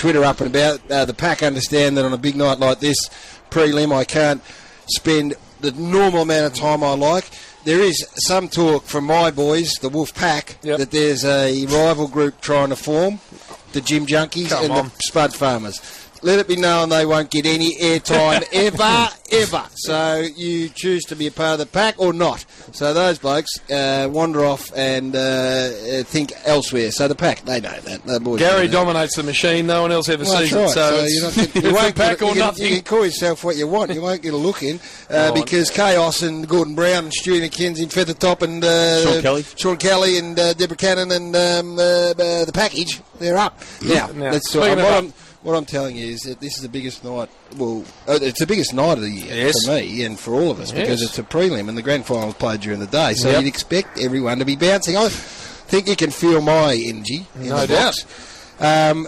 Twitter up and about. The pack understand that on a big night like this, prelim, I can't spend the normal amount of time I like. There is some talk from my boys, the Wolf Pack, that there's a rival group trying to form, the Gym Junkies the Spud Farmers. Let it be known they won't get any airtime ever. So you choose to be a part of the pack or not. So those blokes wander off and think elsewhere. So the pack, they know that. The boys Gary dominates the machine. No one else ever sees it. So you won't pack or nothing. You can call yourself what you want. You won't get a look in because Chaos and Gordon Brown and Stewie McKenzie and Feathertop and Sean Kelly and Deborah Cannon and the package, they're up. Now let's talk. What I'm telling you is that this is the biggest night. Well, it's the biggest night of the year for me and for all of us because it's a prelim and the grand final's played during the day. So you'd expect everyone to be bouncing. I think you can feel my energy. No doubt.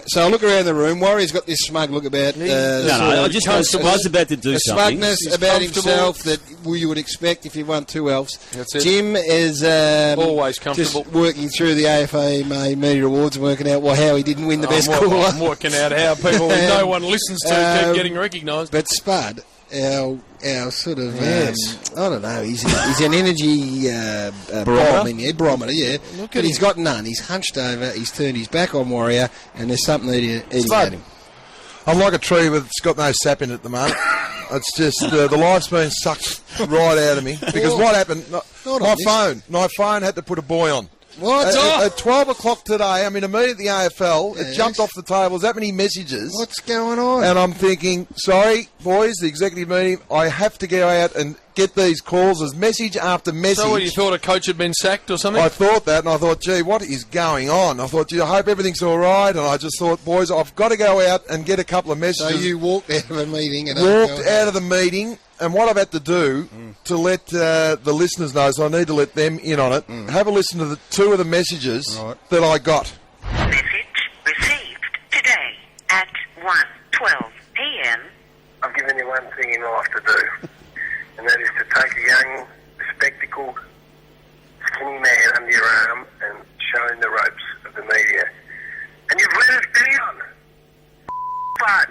So I look around the room. Warrior's got this smug look about... I was about to do something. Smugness about himself that you would expect if you won 2 elves. That's it. Jim is always comfortable. Just working through the AFA Media Awards and working out how he didn't win the best caller. I'm working out how people no one listens to keep getting recognised. But Spud... Our sort of, I don't know, he's an energy barometer, but he's got none. He's hunched over, he's turned his back on Warrior, and there's something eating at him. I'm like a tree that's got no sap in it at the moment. It's just, the life's been sucked right out of me. Because what happened, my phone had to put a buoy on. What? At 12 o'clock today, I'm in a meeting at the AFL. It jumped off the table. There's that many messages. What's going on? And I'm thinking, sorry, boys, the executive meeting, I have to go out and get these calls. There's message after message. So what, you thought a coach had been sacked or something? I thought that, and I thought, gee, what is going on? I thought, gee, I hope everything's all right. And I just thought, boys, I've got to go out and get a couple of messages. So you walked out of a meeting. And what I've had to do to let the listeners know, so I need to let them in on it, have a listen to the 2 of the messages that I got. Message received today at 1:12 p.m. I've given you one thing in life to do, and that is to take a young, spectacled, skinny man under your arm and show him the ropes of the media. And you've let us down. Bud,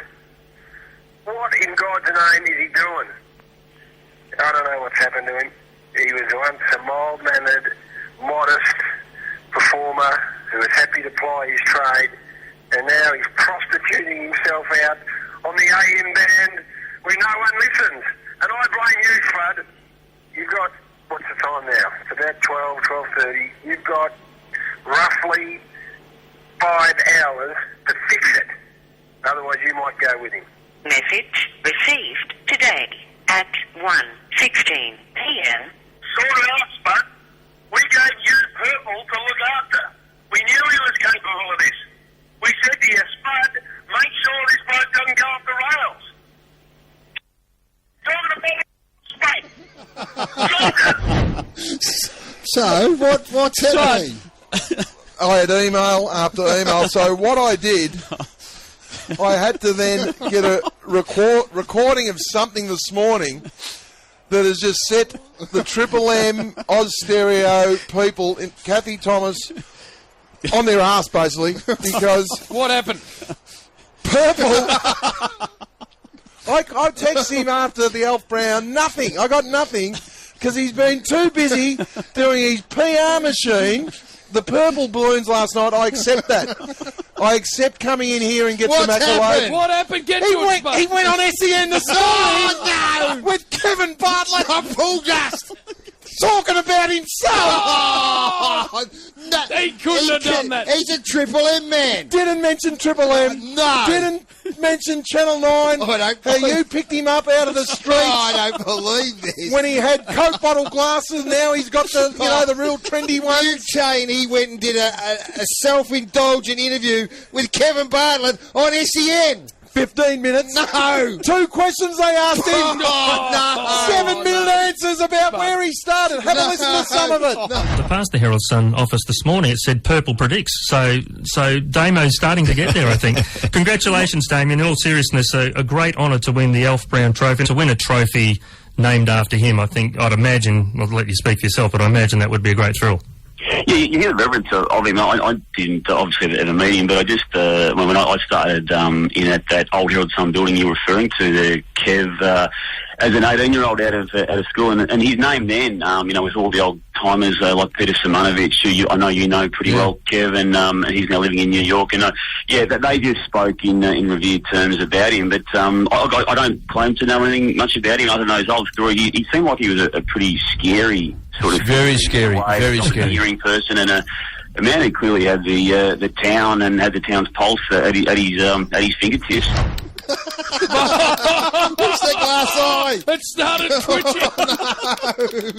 what in God's name is he doing? I don't know what's happened to him. He was once a mild-mannered, modest performer who was happy to ply his trade, and now he's prostituting himself out on the AM band where no one listens. And I blame you, Spud. You've got, what's the time now? It's about 12:30. You've got roughly 5 hours to fix it. Otherwise, you might go with him. Message received today at 1:16 p.m. Sort it out, Spud. We gave you Purple to look after. We knew he was capable of this. We said to you, Spud, make sure this bloke doesn't go off the rails. Talking about space. So, what's happening? I had email after email. So what I did, I had to then get a recording of something this morning that has just set the Triple M Austereo people, Kathy Thomas, on their ass, basically, because... What happened? Purple... I texted him after the Elf Brown, nothing. I got nothing, because he's been too busy doing his PR machine. The purple balloons last night, I accept that. I accept coming in here and get some accolades. What happened? He went on SEN this morning with Kevin Bartlett. Full dust. Talking about himself. Oh, no, he couldn't have done that. He's a Triple M man. Didn't mention Triple M. No. Didn't mention Channel 9. How you picked him up out of the streets. I don't believe this. When he had Coke bottle glasses, now he's got the real trendy ones. You saying he went and did a self-indulgent interview with Kevin Bartlett on SEN? 15 minutes. No. 2 questions they asked him. Oh, no. 7-minute answers about where he started. Have a listen to some of it. The past the Herald Sun office this morning, it said Purple predicts. So Damo's starting to get there, I think. Congratulations, Damien. In all seriousness, a great honour to win the Elf Brown Trophy. To win a trophy named after him, I think, I'd imagine, I'll let you speak for yourself, but I imagine that would be a great thrill. Yeah, you hear the reverence of him. I didn't obviously ever meet him, but I just when I started in at that Old Herald Sun building you're referring to, the Kev, as an 18-year-old out of school, and his name then, with all the old timers like Peter Simonovic, who I know you know pretty well, Kev, and he's now living in New York, and that they just spoke in revered terms about him. But I don't claim to know anything much about him. I don't know his old story. He seemed like he was a pretty scary sort of very scary hearing person, and a man who clearly had the town and had the town's pulse at his fingertips. What's the glass eye? It started twitching.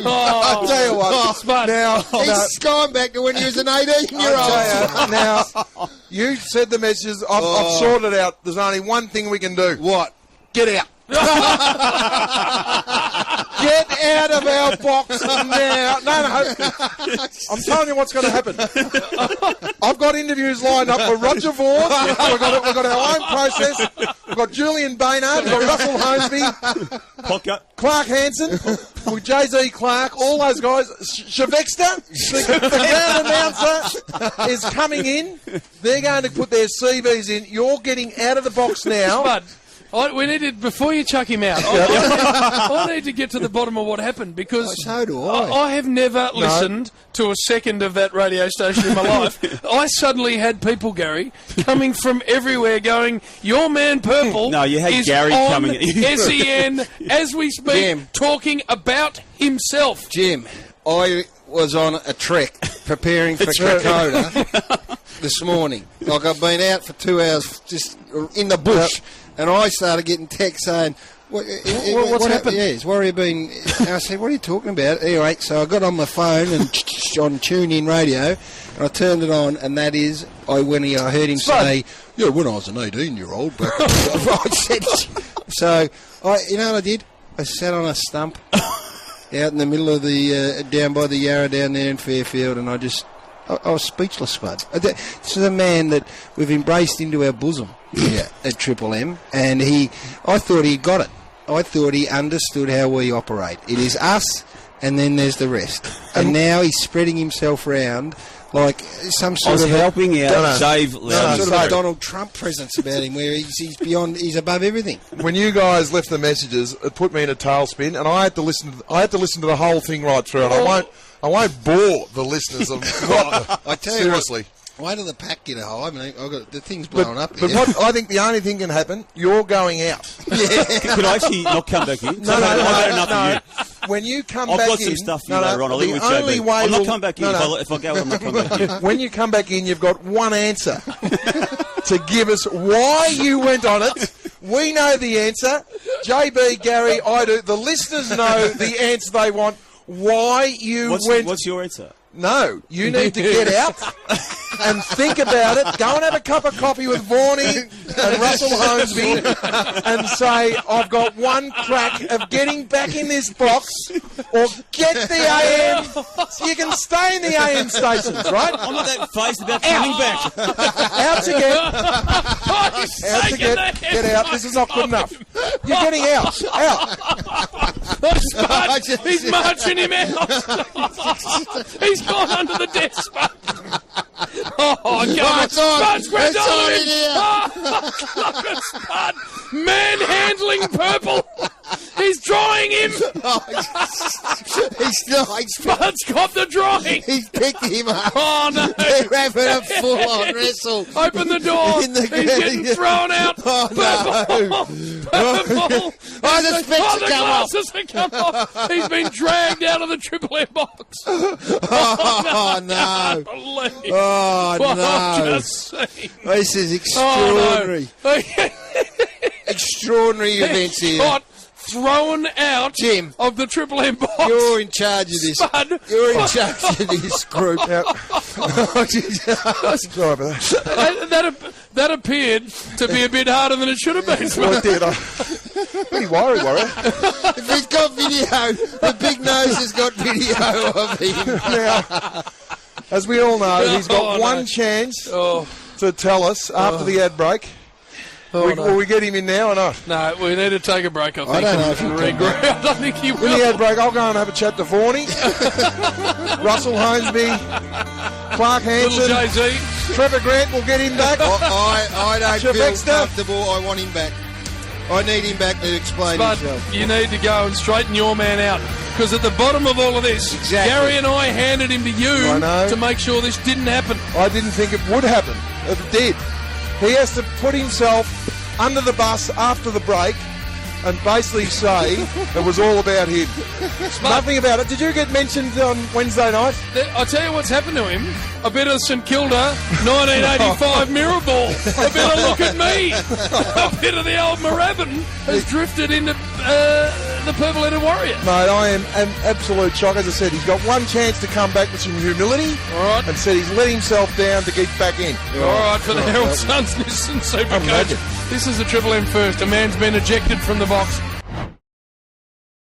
I'll tell you what. Now he's gone back to when he was an 18-year-old. Now, you said the messages. I've sorted out. There's only one thing we can do. What? Get out. Get out of our box now. No. I'm telling you what's going to happen. I've got interviews lined up for Roger Vaughn. We've got our own process. We've got Julian Baynard. We've got Russell Holmesby. Clark Hansen. With Jay-Z Clark. All those guys. Shavexter. The ground announcer is coming in. They're going to put their CVs in. You're getting out of the box now. Spud, we need to, before you chuck him out, I need to get to the bottom of what happened, because so do I. I have never listened to a second of that radio station in my life. I suddenly had people, Gary, coming from everywhere going, your man Purple no, you had is Gary on coming SEN as we speak, Jim, talking about himself. Jim, I was on a trek preparing for Kokoda this morning. Like, I've been out for 2 hours just in the bush. And I started getting texts saying, what's happened? Yes, Warrior been... I said, what are you talking about? Anyway, so I got on my phone and on TuneIn Radio, and I turned it on, and that is, I heard him say, yeah, when I was an 18-year-old, back I said, so, you know what I did? I sat on a stump out in the middle of the, down by the Yarra down there in Fairfield, and I was speechless, Spud. This is a man that we've embraced into our bosom at Triple M, and I thought he got it. I thought he understood how we operate. It is us, and then there's the rest. And now he's spreading himself around like some sort of helping out, sort of a Donald Trump presence about him, where he's above everything. When you guys left the messages, it put me in a tailspin, and I had to listen to the whole thing right through, and I won't bore the listeners of I tell you seriously. Wait till the pack get a high. I mean, the thing's blowing up. But what I think the only thing can happen, you're going out. Yeah. Can I actually not come back in? No. When you come back in... I've got some stuff for you later on. I'll leave it with JB. I'm not coming back in. If I go, I'm not coming back in. When you come back in, you've got one answer to give us why you went on it. We know the answer. JB, Gary, I do. The listeners know the answer they want. Why you went... What's your answer? No, you need to get out and think about it. Go and have a cup of coffee with Vaughnie and Russell Holmesby and say, I've got one crack of getting back in this box, or get the AM so you can stay in the AM stations, right? I'm not that phased about coming back. Get out. This is not good enough. You're getting out. He's marching him out. He's gone under the desk. Oh, God. Spud's grabbed on him. Look at Spud. Manhandling Purple. He's drawing him. He's not. Spud's got the drawing. He's picked him up. Oh, no. They're having a full-on wrestle. Open the door. He's getting thrown out. Oh, no. Purple. The glasses have come off. He's been dragged out of the Triple M box. Oh, no. Oh, no. This is extraordinary. Oh, no. Extraordinary events here. Got thrown out, Jim, of the Triple M box. You're in charge of this. Spud. You're in charge of this group. Sorry about that. That appeared to be a bit harder than it should have been. Well, it did. Pretty worried, Warrior. If he's got video, the big nose has got video of him. Now, as we all know, he's got one chance to tell us after the ad break. Will we get him in now or not? No, we need to take a break, I think. I don't know if he can. I don't think he will. In the ad break, I'll go and have a chat to Vaughnie, Russell Holmesby, Clark Hansen. Little Jay-Z. Trevor Grant will get him back. I don't feel comfortable. I want him back. I need him back to explain himself. You need to go and straighten your man out. Because at the bottom of all of this, Gary and I handed him to you to make sure this didn't happen. I didn't think it would happen. It did. He has to put himself under the bus after the break and basically say it was all about him. Nothing about it. Did you get mentioned on Wednesday night? I'll tell you what's happened to him. A bit of St Kilda 1985 mirror ball. A bit of look at me. A bit of the old Moorabbin has drifted into the purple-headed warrior. Mate, I am an absolute shock. As I said, he's got one chance to come back with some humility. All right. And said he's let himself down to get back in. All right, for the Herald Suns, Nissan Supercoach. This is the Triple M first. A man's been ejected from the box.